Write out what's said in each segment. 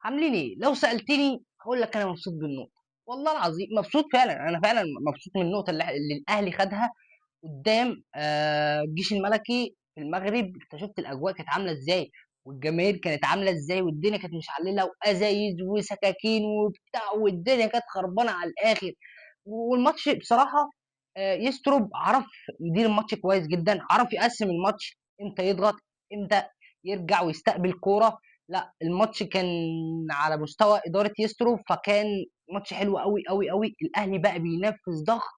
عاملين ايه؟ لو سألتني هقول لك انا مبسوط بالنقطة. والله العظيم مبسوط فعلا، انا فعلا مبسوط من النقطة اللي الاهلي خدها قدام الجيش الملكي في المغرب. انت شفت الاجواء كانت عاملة ازاي، والجماهير كانت عاملة ازاي، والدنيا كانت مشعللة وازايز وسكاكين وبتاع، والدنيا كانت خربانة على الاخر. والماتش بصراحة يستروب عرف يدير الماتش كويس جدا، عرف يقسم الماتش، امتى يضغط، امتى يرجع ويستقبل كورة. لا الماتش كان على مستوى إدارة يستروب، فكان ماتش حلو قوي قوي قوي. الأهلي بقى بينفذ ضغط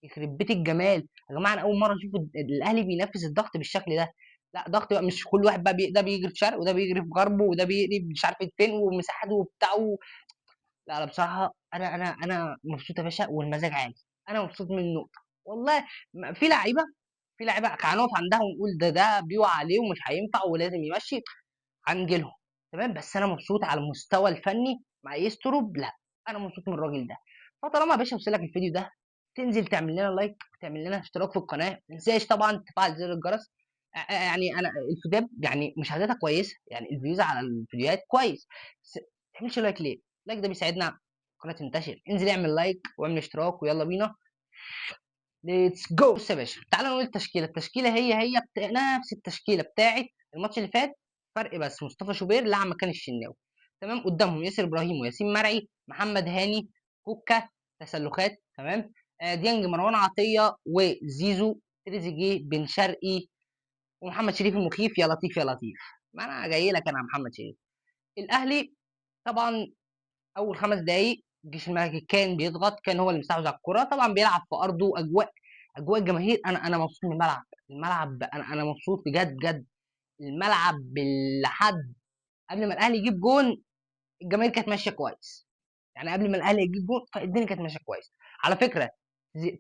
يخرب بيت الجمال. يا جماعة أنا أول مرة أشوف الأهلي بينفذ الضغط بالشكل ده. لا ضغط بقى، مش كل واحد بقى ده بيجري في شرق وده بيجري في غرب وده بيجري مش عارف فين ومساحات وبتاع لا لا بصراحة أنا مبسوط يا باشا والمزاج عالي. أنا مبسوط من النقطة والله. في لعيبة هنقف عندها ونقول ده بيقع عليه ومش هينفع ولازم يمشي، هنجيلهم. تمام، بس أنا مبسوط على المستوى الفني مع يستروب. لا أنا مبسوط من الراجل ده. فطالما يا باشا وصلك الفيديو ده، تنزل تعمل لنا لايك وتعمل لنا اشتراك في القناة، ما تنساش طبعا تفعل زر الجرس. يعني أنا الفيديوهات يعني مشاهداتها كويسة، يعني الفيوز على الفيديوهات كويس، بس ما تعملش لايك ليه؟ اللايك ده بيساعدنا القناة تنتشر. انزل اعمل لايك واعمل اشتراك ويلا بينا ليتس جو. بص يا باشا تعالى نقول التشكيله هي نفس التشكيله بتاعت الماتش اللي فات، فرق بس مصطفى شوبير لعب مكان الشناوي. تمام، قدامهم ياسر ابراهيم وياسين مرعي محمد هاني كوكا تسلخات. تمام، ديانج مروان عطيه وزيزو تريزيجيه بن شرقي ومحمد شريف المخيف. يا لطيف يا لطيف، ما انا جاي لك انا يا محمد شريف. الاهلي طبعا اول 5 دقايق الجيش الملكي كان بيضغط، كان هو اللي مستحوذ على الكره، طبعا بيلعب في ارضه، اجواء الجماهير. انا مبسوط من الملعب انا مبسوط بجد بجد. الملعب لحد قبل ما الاهلي يجيب جون الجماهير كانت ماشيه كويس. يعني قبل ما الاهلي يجيب جون فالدنيا كانت ماشيه كويس. على فكره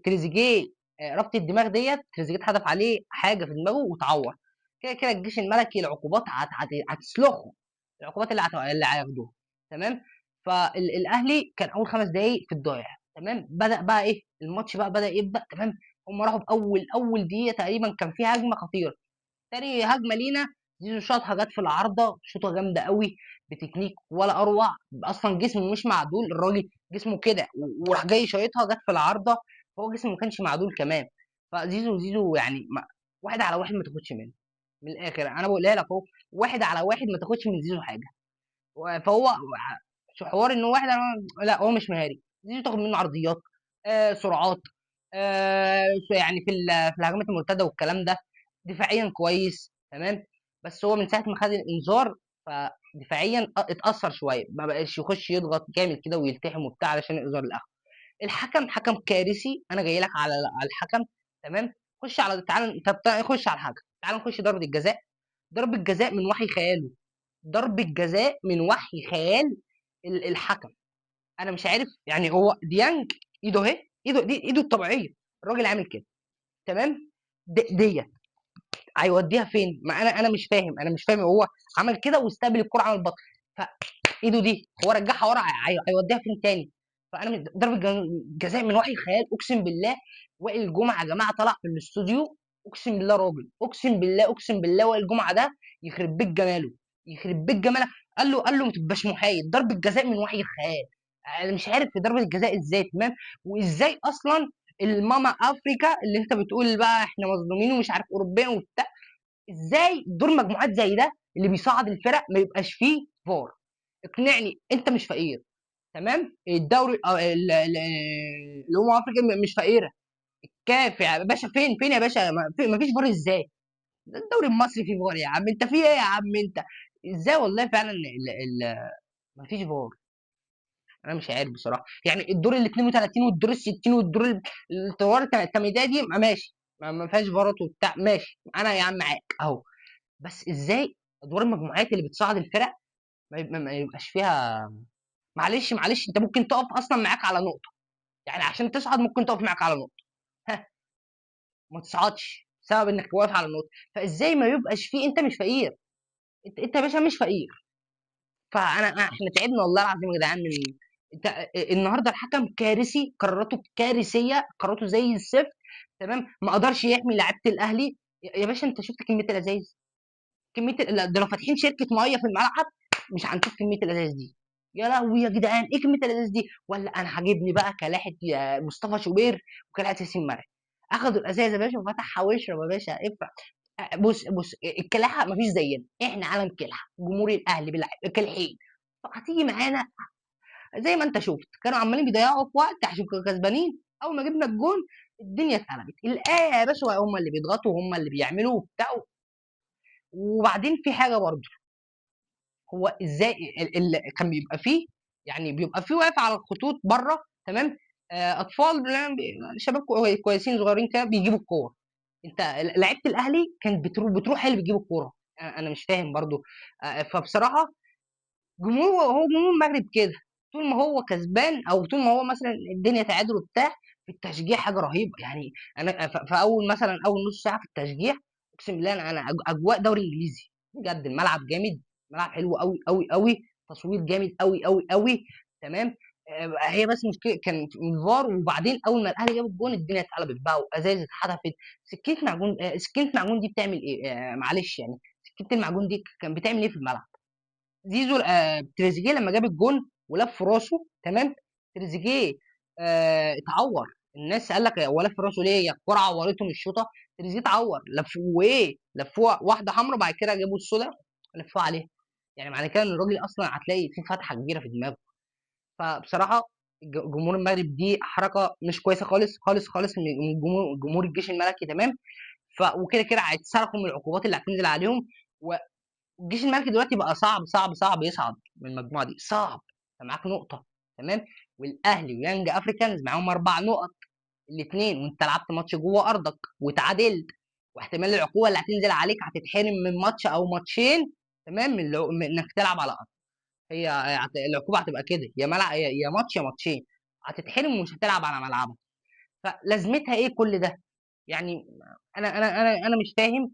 تريزيجيه ربط الدماغ ديت، تريزيجيه اتحدف عليه حاجه في دماغه وتعور. كده كده الجيش الملكي العقوبات هتسلخه، العقوبات اللي هياخدوها. تمام، فالاهلي كان اول 5 دقايق في الضايع. تمام، بدا بقى ايه الماتش بقى بدا يبدا. تمام، هم راحوا باول دقيقه تقريبا كان فيها هجمه خطيره. تاني هجمه لينا زيزو شاطها جت في العارضه، شوطه جامده قوي بتكنيك ولا اروع. اصلا جسمه مش معدول الراجل، جسمه كده وراح جاي شايطها جت في العارضه. هو جسمه ما كانش معدول كمان. فزيزو يعني واحد على واحد ما تاخدش منه. من الاخر انا بقولها لك اهو، واحد على واحد ما تاخدش من زيزو حاجه. فهو شو حوار انه واحد لا هو مش مهاري. زيزو تاخد منه عرضيات، سرعات، يعني في الهجمات المرتده والكلام ده. دفاعيا كويس تمام، بس هو من ساعه ما خد الانذار فدفاعيا اتاثر شويه، ما بقاش يخش يضغط جامد كده ويلتحم وبتاع علشان الانذار الاخر. الحكم حكم كارثي، انا جاي لك على الحكم. تمام، خش على تعال طب خش على الحكم، تعال نخش ضربه الجزاء. ضربه جزاء من وحي خياله، ضربه جزاء من وحي خيال الحكم. انا مش عارف يعني هو ديانج ايده اهي، ايده دي ايده الطبيعيه، الراجل عامل كده. تمام، ديت هيوديها فين؟ ما انا مش فاهم هو عمل كده واستقبل الكرة عمل بطل، فايده دي هو رجعها ورا هيوديها فين تاني؟ فانا ضربه جزاء من وحي الخيال اقسم بالله. وائل جمعه يا جماعه طلع في الاستوديو، اقسم بالله راجل، اقسم بالله وائل جمعه ده يخرب بيت جماله، يخرب بيت جمالك. قال له ما تبقاش محايد، ضربه جزاء من وحي الخيال. انا مش عارف في ضربه الجزاء ازاي. تمام، وازاي اصلا الماما افريكا اللي انت بتقول بقى احنا مظلومين ومش عارف اوروبيين وبتاع، ازاي دور مجموعات زي ده اللي بيصعد الفرق ما يبقاش فيه فار؟ اقنعني انت مش فقير. تمام، الدوري الامم افريقيا مش فقيره. كاف يا باشا، فين يا باشا؟ ما فيش فار ازاي؟ ده الدوري المصري فيه فار يا عم، انت في ايه يا عم انت؟ ازاي والله فعلا ما فيش فار؟ انا مش عارف بصراحه. يعني الدور ال 32 والدور ال 60 والدور الطوارئ التمهيديه دي ماشي، ما فيهاش فارات وبتاع ماشي، انا يا عم معاك اهو. بس ازاي ادوار المجموعات اللي بتصعد الفرق ما يبقاش فيها؟ معلش انت ممكن تقف اصلا معاك على نقطه، يعني عشان تصعد ممكن تقف معاك على نقطه، ها، ما تصعدش بسبب انك واقف على نقطه. فازاي ما يبقاش فيه؟ انت مش فقير، انت يا باشا مش فقير. احنا تعبنا والله العظيم يا جدعان من انت. النهارده الحكم كارثي، قراراته كارثيه، قراراته زي الصفر. تمام، ما قدرش يحمي لعيبه الاهلي. يا باشا انت شفت كميه الازايز، كميه ده لو فاتحين شركه ميه في الملعب مش هنشوف كميه الازايز دي. يا لهوي يا جدعان ايه كميه الازاز دي، ولا انا عاجبني بقى كلاحه يا مصطفى شوبير وكلاحه ياسين مرعي. اخدوا الازاز يا باشا وفتحها واشرب يا باشا ادفع. بص الكلاحه مفيش زينا، احنا عالم كلحه، جمهور الاهلي بيلعب كلحين. هتيجي معانا زي ما انت شفت كانوا عمالين بيضيعوا في وقت عشان كانوا كسبانين، اول ما جبنا الجون الدنيا اتقلبت. الايه يا باشا هم اللي بيضغطوا وهم اللي بيعملوا وبتاع. وبعدين في حاجه برضه، هو ازاي كان بيبقى فيه، يعني بيبقى فيه واقف على الخطوط بره، تمام، اطفال شباب كويسين صغيرين كده بيجيبوا الكور. انت لعيبه الاهلي كانت بتروح هي اللي بتجيب الكوره. انا مش فاهم برضو. فبصراحه هو جمهور المغرب كده، طول ما هو كسبان او طول ما هو مثلا الدنيا تعادل وبتاع، في التشجيع حاجه رهيبه يعني. انا في اول مثلا اول نص ساعه في التشجيع، اقسم بالله انا اجواء دوري انجليزي بجد. الملعب جامد، ملعب حلو قوي قوي قوي، تصوير جامد قوي قوي قوي، تمام. هي بس مشكله كان في الفار. وبعدين اول ما الاهلي جاب الجون الدنيا اتقلبت بقى وازايز اتحدفت. سكينه معجون، سكينه معجون دي بتعمل ايه؟ معلش يعني، سكينه المعجون دي كان بتعمل ايه في الملعب؟ زيزو تريزيجيه لما جاب الجون ولف راسه، تمام. تريزيجيه اتعور. الناس قال لك هو لف راسه ليه؟ يا الكوره عورته من الشوطه. تريزيجيه اتعور، لفوه ايه؟ لفوه واحده حمراء بعد كده جابوا السودا لفوه عليه. يعني معنى كده ان الراجل اصلا هتلاقي في فتحه كبيره في دماغه. فبصراحه جمهور المغرب دي حركه مش كويسه خالص خالص خالص من جمهور الجيش الملكي، تمام. وكده كده هيتصرفوا من العقوبات اللي هتنزل عليهم. الجيش الملكي دلوقتي بقى صعب صعب صعب يصعد من المجموعه دي، صعب. انت معاك نقطه، تمام. والاهلي ويانج افريكانز معاهم 4 نقط الاثنين، وانت لعبت ماتش جوه ارضك وتعادلت، واحتمال العقوبه اللي هتنزل عليك هتتحرم من ماتش او ماتشين، تمام، من انك تلعب على ارض. العقوبه هتبقى كده، يا ملعب يا ماتش يا ماتشين، هتتحرم ومش هتلعب على ملعبك. فلازمتها ايه كل ده يعني؟ انا مش فاهم.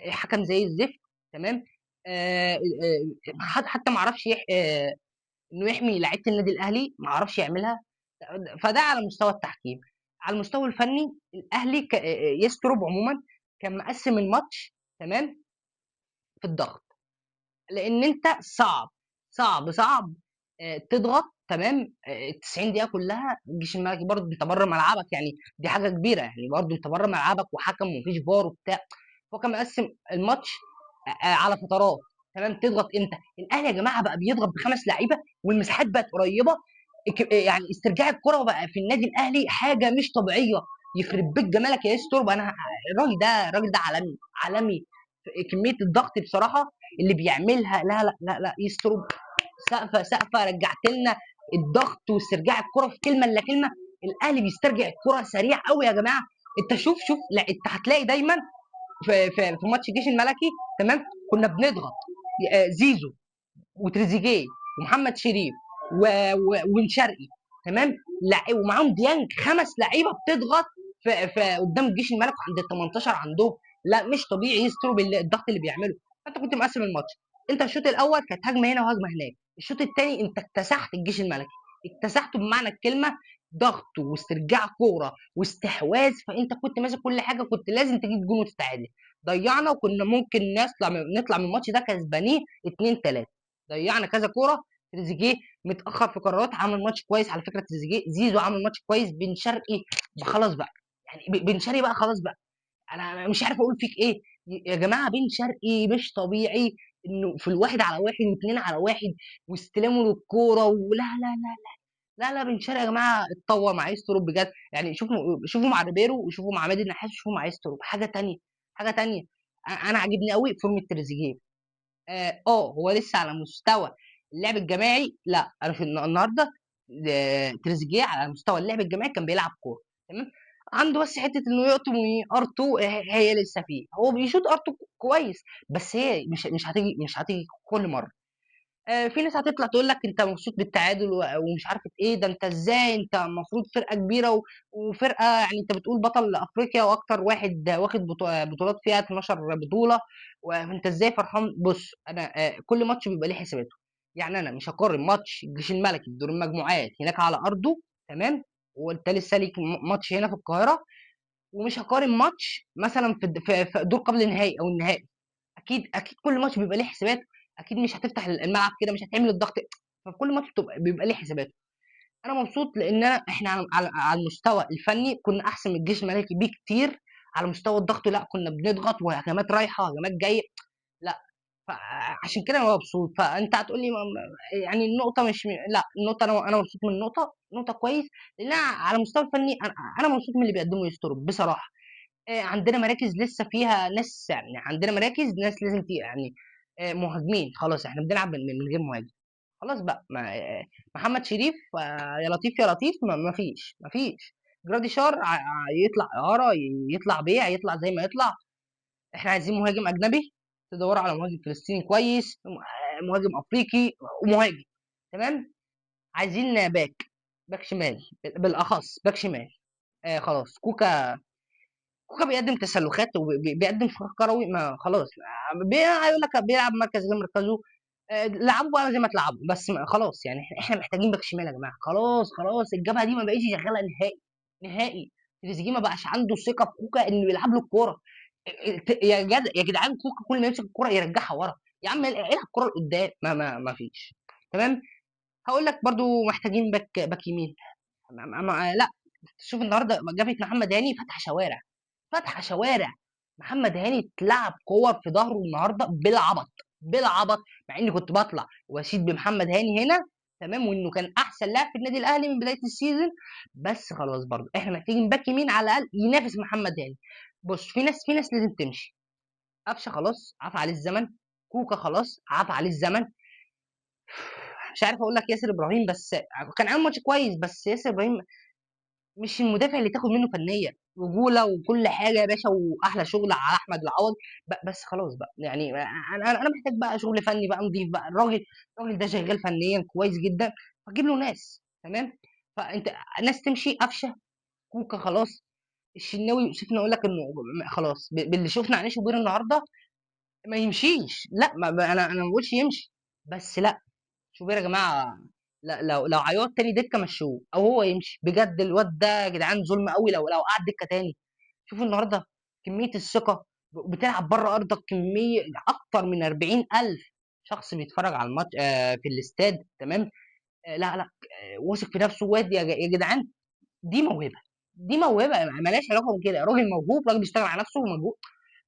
حكم زي الزفت، تمام. حتى ما اعرفش انه يحمي لعيبه النادي الاهلي، ما اعرفش يعملها. فده على مستوى التحكيم. على المستوى الفني الاهلي يسترب عموما كان مقسم الماتش، تمام، في الضغط. لان انت صعب صعب صعب تضغط، تمام، 90 دقيقه كلها. الجيش الملكي برضه انت بره ملعبك، يعني دي حاجه كبيره، يعني برضه انت بره ملعبك وحكم ومفيش فار وبتاع. هو كان مقسم الماتش على فترات، تمام. تضغط امتى؟ الاهلي يا جماعه بقى بيضغط ب5 لعيبه والمساحات بقت قريبه. يعني استرجاع الكره بقى في النادي الاهلي حاجه مش طبيعيه. يخرب بيت جمالك يا استر. انا الراجل ده عالمي عالمي. كميه الضغط بصراحه اللي بيعملها، لا لا لا لا يستر. سقفه سقفه رجعت لنا الضغط واسترجاع الكره في كلمه الا كلمه. الاهلي بيسترجع الكره سريع قوي يا جماعه. انت شوف، لا انت هتلاقي دايما في ماتش الجيش الملكي، تمام، كنا بنضغط. زيزو وتريزيجيه ومحمد شريف وبن شرقي، تمام. ومعاهم ديانج، 5 لعيبه بتضغط في قدام الجيش الملكي عند ال 18 عندهم. لا مش طبيعي يستروا بالضغط اللي بيعمله. انت كنت مقسم الماتش. انت الشوط الاول كانت هجمه هنا وهجمه هناك، الشوط الثاني انت اكتسحت الجيش الملكي، اكتسحته بمعنى الكلمه. ضغط واسترجاع كوره واستحواذ، فانت كنت ماسك كل حاجه، كنت لازم تجيب جون وتتعادل. ضيعنا وكنا ممكن نطلع من الماتش ده كسبانين 2-3. ضيعنا كذا كوره. تريزيجيه متاخر في قرارات، عمل ماتش كويس على فكره. تريزيجيه، زيزو عمل ماتش كويس. بن شرقي خلاص بقى، يعني بن شرقي بقى خلاص بقى. انا مش عارف اقول فيك ايه يا جماعه. بن شرقي مش طبيعي انه في الواحد على واحد واثنين على واحد واستلامه للكوره، ولا لا لا لا لا. بن شرقي يا جماعه اتطور مع ايسترو بجد. يعني شوفوا مع ريبيرو وشوفوا مع عماد النحاس وشوفوا مع ايسترو، حاجه تانية حاجه تانية. انا عاجبني قوي فورمه تريزيجيه. هو لسه على مستوى اللعب الجماعي، لا انا في النهارده تريزيجيه على مستوى اللعب الجماعي كان بيلعب كوره، تمام. عنده بس حته انه يقطم ار2، هي لسه فيه. هو بيشوط ار2 كويس، بس هي مش هتيجي كل مره. في ناس هتطلع تقول لك انت مبسوط بالتعادل ومش عارفه ايه ده، انت ازاي؟ انت المفروض فرقه كبيره وفرقه، يعني انت بتقول بطل افريقيا واكتر واحد واخد بطولات فيها 12 بطوله، وانت ازاي فرحان؟ بص انا كل ماتش بيبقى ليه حساباته. يعني انا مش هقارن ماتش الجيش الملكي في دور المجموعات هناك على ارضه، تمام، وانت لسه ليك ماتش هنا في القاهره، ومش هقارن ماتش مثلا في دور قبل النهائي او النهائي. اكيد اكيد كل ماتش بيبقى ليه حسابات. اكيد مش هتفتح الملعب كده، مش هتعمل الضغط. فكل ماتش بيبقى ليه حساباته. انا مبسوط لان احنا على المستوى الفني كنا احسن من الجيش الملكي بكتير. على مستوى الضغط لا، كنا بنضغط وهجمات رايحه هجمات جايه. لا، فعشان كده انا مبسوط. فانت هتقول لي يعني النقطه مش لا، النقطه انا مبسوط من النقطه، نقطه كويس. لان أنا على المستوى الفني انا مبسوط من اللي بيقدمه يسترو بصراحه. عندنا مراكز لسه فيها ناس، يعني عندنا مراكز ناس لازم يعني مهاجمين. خلاص احنا بنلعب من غير مهاجم. خلاص بقى محمد شريف يا لطيف يا لطيف، ما فيش جراديشار يطلع اعاره، يطلع بيع، يطلع زي ما يطلع. احنا عايزين مهاجم اجنبي، تدوروا على مهاجم فلسطيني كويس، مهاجم افريقي ومهاجم. تمام. عايزين باك شمال، بالاخص باك شمال. خلاص كوكا بيقدم تسلخات وبيقدم فراغ كروي، ما خلاص هيقول لك بيلعب مركز غير مركزه. لعبوا بقى زي ما تلعبوا، بس خلاص يعني احنا محتاجين باك شمال يا جماعه. خلاص الجبهه دي ما بقتش شغاله نهائي نهائي. تريزيجيه ما بقاش عنده ثقه في كوكا انه يلعب له الكوره. يا جدعان، كوكا كل ما يمسك الكوره يرجعها ورا. يا عم العب الكوره لقدام، ما فيش. تمام. هقول لك برضو محتاجين باك يمين. لا، شوف النهارده جبهه محمد هاني فتح شوارع، فتح شوارع. محمد هاني اتلعب كور في ظهره النهارده بالعبط، بالعبط. مع اني كنت بطلع واشيد بمحمد هاني هنا، تمام، وانه كان احسن لاعب في النادي الاهلي من بدايه السيزون. بس خلاص برضه احنا محتاجين باك يمين على الاقل ينافس محمد هاني. بص، في ناس لازم تمشي. قفشه خلاص عفى عليه الزمن. كوكا خلاص عفى عليه الزمن. مش عارف اقول لك ياسر ابراهيم، بس كان عامل ماتش كويس. بس ياسر ابراهيم مش المدافع اللي تاخد منه فنيه، رجوله وكل حاجه يا باشا، واحلى شغل على احمد العوض. بس خلاص بقى يعني انا محتاج بقى شغل فني بقى نضيف بقى. الراجل ده شغال فنيا كويس جدا، فجيب له ناس. تمام. فانت ناس تمشي. قفشه، كوكا خلاص. الشناوي شفنا، اقول لك انه خلاص باللي شفنا عليه شوبير النهارده ما يمشيش. لا، انا ما بقولش يمشي، بس لا. شوبير يا جماعه، لا، لو عياط تاني دكه مشوه او هو يمشي بجد. الواد ده يا جدعان ظلم قوي لو قعد دكه تاني. شوفوا النهارده كميه الثقه، بتلعب بره ارضك كميه اكتر من 40,000 شخص بيتفرج على الماتش في الاستاد. تمام. لا لا، واثق في نفسه. واد يا جدعان، دي موهبه، دي موهبه مالهاش علاقه بكده. راجل موهوب، راجل بيشتغل على نفسه وموهوب،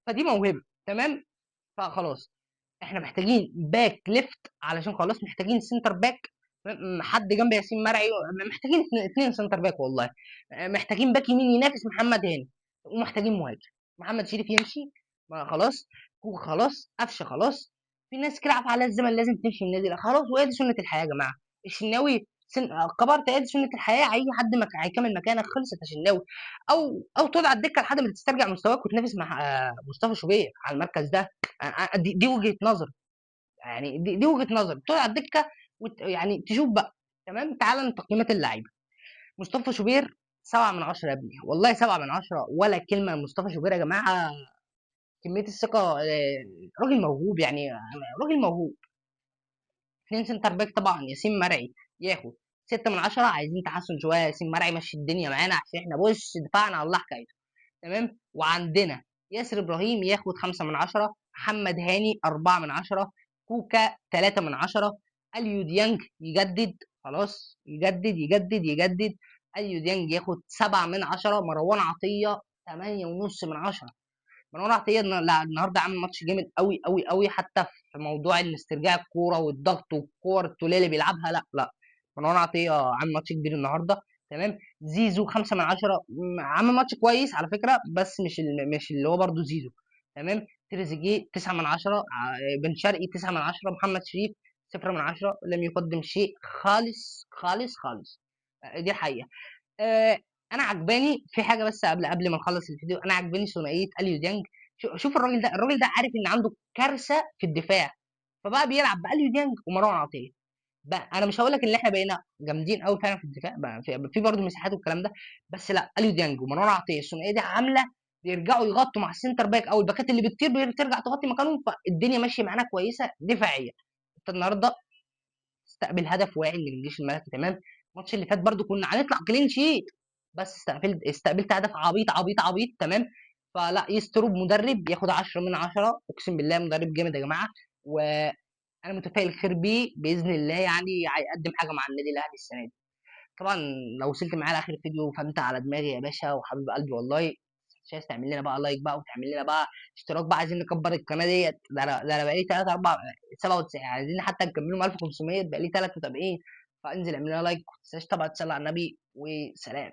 فدي موهبه. تمام. فخلاص احنا محتاجين باك ليفت علشان خلاص محتاجين سنتر باك. حد جنب ياسين مرعي. محتاجين اتنين سنتر باك والله. محتاجين باك يمين ينافس محمد هاني، ومحتاجين مهاجم. محمد شريف يمشي، ما خلاص. كوكا خلاص، قفشه خلاص. في ناس كده عارفه على الزمن لازم تمشي من النادي. لا خلاص، وهي دي سنه الحياه يا جماعه. الشناوي كبرت، هي دي سنه الحياه. اي حد هيكمل مكانك، خلصت يا شناوي. او تقعد على الدكه لحد ما تسترجع مستواك وتنافس مع مصطفى شوبير على المركز ده. دي وجهه نظر. يعني دي وجهه نظر. تقعد على الدكه يعني تشوف بقى. تمام. تعال تقييمات اللعيبه. مصطفى شوبير 7/10 يا ابني، والله 7/10 ولا كلمه. مصطفى شوبير يا جماعه كميه الثقه. راجل موهوب يعني، راجل موهوب. اتنين سنتر باك طبعا. ياسين مرعي ياخد 6/10. عايزين تحسن شويه. ياسين مرعي مشي الدنيا معانا عشان احنا بص دفعنا على الله حكايته. تمام. وعندنا ياسر ابراهيم ياخد 5/10. محمد هاني 4/10. كوكا 3/10. اليو ديانج يجدد خلاص، يجدد يجدد يجدد. اليو ديانج ياخد 7/10. مروان عطيه 8.5/10. مروان عطيه النهارده عامل ماتش جامد قوي قوي قوي، حتى في موضوع ان استرجاع الكوره والضغط والكور التوليه اللي بيلعبها. لا لا، مروان عطيه عامل ماتش كبير النهارده. تمام. زيزو 5/10. عامل ماتش كويس على فكره، بس مش اللي هو برضو زيزو. تمام. تريزيجيه 9/10. بن شرقي 9/10. محمد شريف 0/10. لم يقدم شيء خالص خالص خالص. دي الحقيقه. آه، انا عجباني في حاجه، بس قبل ما نخلص الفيديو، انا عجباني ثنائيه اليو ديانج. شوف الراجل ده عارف ان عنده كارثه في الدفاع، فبقى بيلعب باليو ديانج ومروان عطيه. بقى انا مش هقول لك ان احنا بقينا جامدين قوي فعلا في الدفاع بقى، في برضه مساحات والكلام ده. بس لا، اليو ديانج ومروان عطيه الثنائيه دي عامله بيرجعوا يغطوا مع السنتر باك او الباكات اللي بتطير، بترجع تغطي مكانهم. فالدنيا ماشيه معانا كويسه دفاعيا. انت النهارده استقبل هدف واعي من الجيش الملكي. تمام. الماتش اللي فات برضو كنا هنطلع كلين شيت، بس استقبلت هدف عبيط عبيط عبيط. تمام. فلا، يستروب مدرب ياخد 10/10. اقسم بالله مدرب جامد يا جماعه. انا متفائل خير بيه باذن الله، يعني هيقدم حاجه مع النادي الاهلي السنه دي. طبعا لو وصلت معايا لاخر الفيديو فانت على دماغي يا باشا وحبيب قلبي والله. مش عايز تعمل لنا بقى لايك بقى وتعمل لنا بقى اشتراك بقى، عايزين نكبر القناه ديت. ده انا بقالي 3 4 97، عايزين حتى نكملهم 1500، بقالي 3 متابعين. فانزل اعمل لنا لايك، ما تنساش طبعا تصلي على النبي، وسلام.